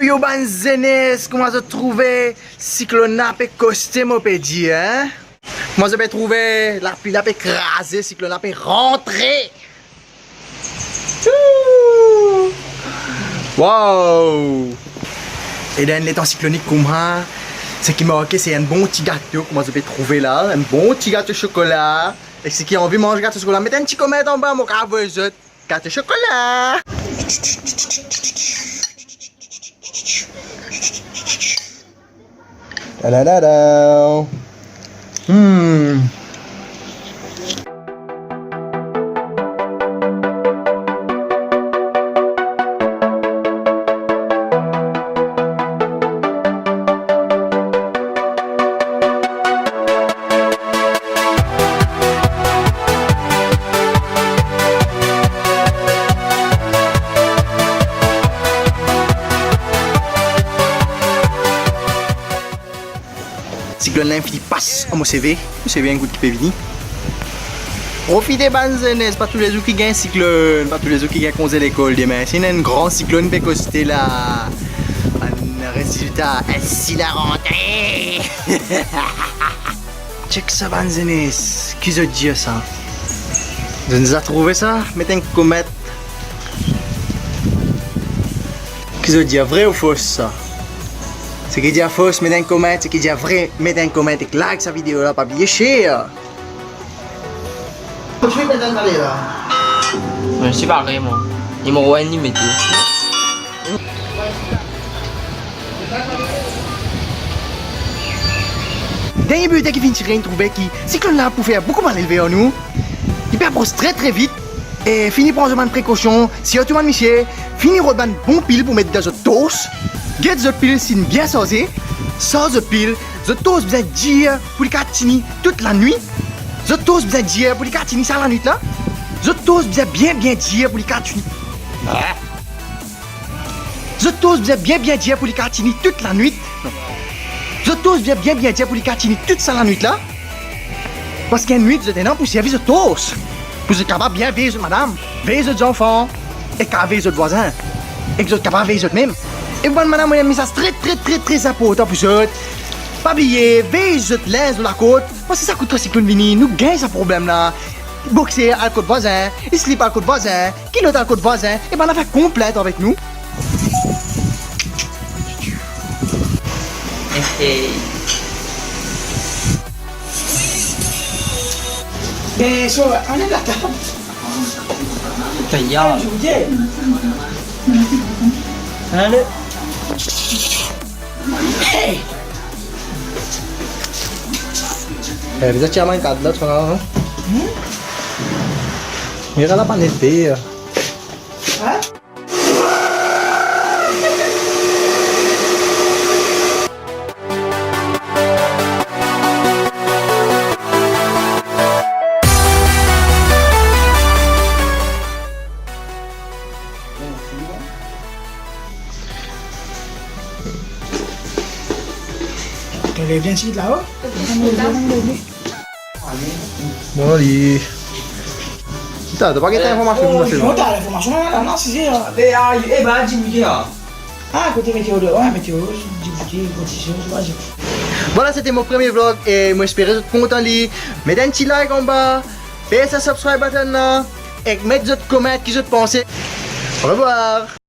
Yo ban zenes, comment vous trouvez cyclone a costé mon pédi, hein? Moi je vais trouver la pile a écrasé, cyclone a rentré. Wow! Et dans les temps cycloniques comme ça, ce qui m'a marqué c'est un bon petit gâteau que moi je vais trouver là, un bon petit gâteau chocolat. Et ceux qui ont envie de manger gâteau chocolat, mettez un petit commentaire en bas, mon gars, vous autres. Gâteau chocolat! Da da da da. Cyclone l'infini passe à mon CV. C'est bien un coup qui peut venir. Profitez, banzenes, pas tous les jours qui gagnent cyclone, pas tous les jours qui gagnent congé l'école demain. C'est un grand cyclone qui peut coster là. Un résultat, ainsi la rentrée. Check ça, banzenes. Qui se dit ça? Vous nous avez trouvé ça? Mettez un comète. Qui se dit vrai ou faux ça? Ce qui dit faux, mettez un commentaire. Ce qui dit vrai, mettez un commentaire et like sa vidéo là, pas oublier cher. Je vais peut-être parler là. Je suis pas vraiment. Numéro 1 ni météo. Dernier but qui vient tirer une trouvé qui, cyclone là pour faire beaucoup mal élevé en nous. Il perd très très vite. Et finit prendre une précaution. Si tu m'as Michel, finit prendre une bonne pile pour mettre dans votre toast. Get the pile si bien saucé. Sans the pile, the toast besoin dire pour les catini toute la nuit. The toast besoin dire pour les catini ça la nuit là. The toast besoin bien dire pour les catini. The toast besoin bien dire pour les catini toute la nuit. The toast besoin bien dire pour les catini toute ça la nuit là. Parce qu'une nuit vous êtes énorme pour servir the toast. Vous êtes capable bien veiller madame, veiller les enfants et veiller les voisins. Et vous êtes capable de veiller même. Et bon, madame, il y a un message très important pour vous. Pas oublier, veillez votre linge de la côte. Parce que ça coûte très cyclone vini. Nous gagnons ce problème là. Boxer à la côte voisin, il slip à la côte voisin, kilote à la côte voisin. Et ben, on a fait complète avec nous. Mais ça, on est la table. Taillard. Je vous dis. Allez. Hey! Bisa ciaman kadlat soalnya. Ya kalau panen ya. Hah? Viens ici là-haut. Bon, t'as pas quelle information c'est Non, t'as l'information là, non, c'est ça. Eh ben, dis-moi. Ah, côté météo de. Ouais, météo, Djibouti, conditions, vas-y. Voilà, c'était mon premier vlog et moi j'espère que vous êtes content. Mettez un petit like en bas, faites ce subscribe button là et mettez votre commentaire qui vous pensez. Au revoir.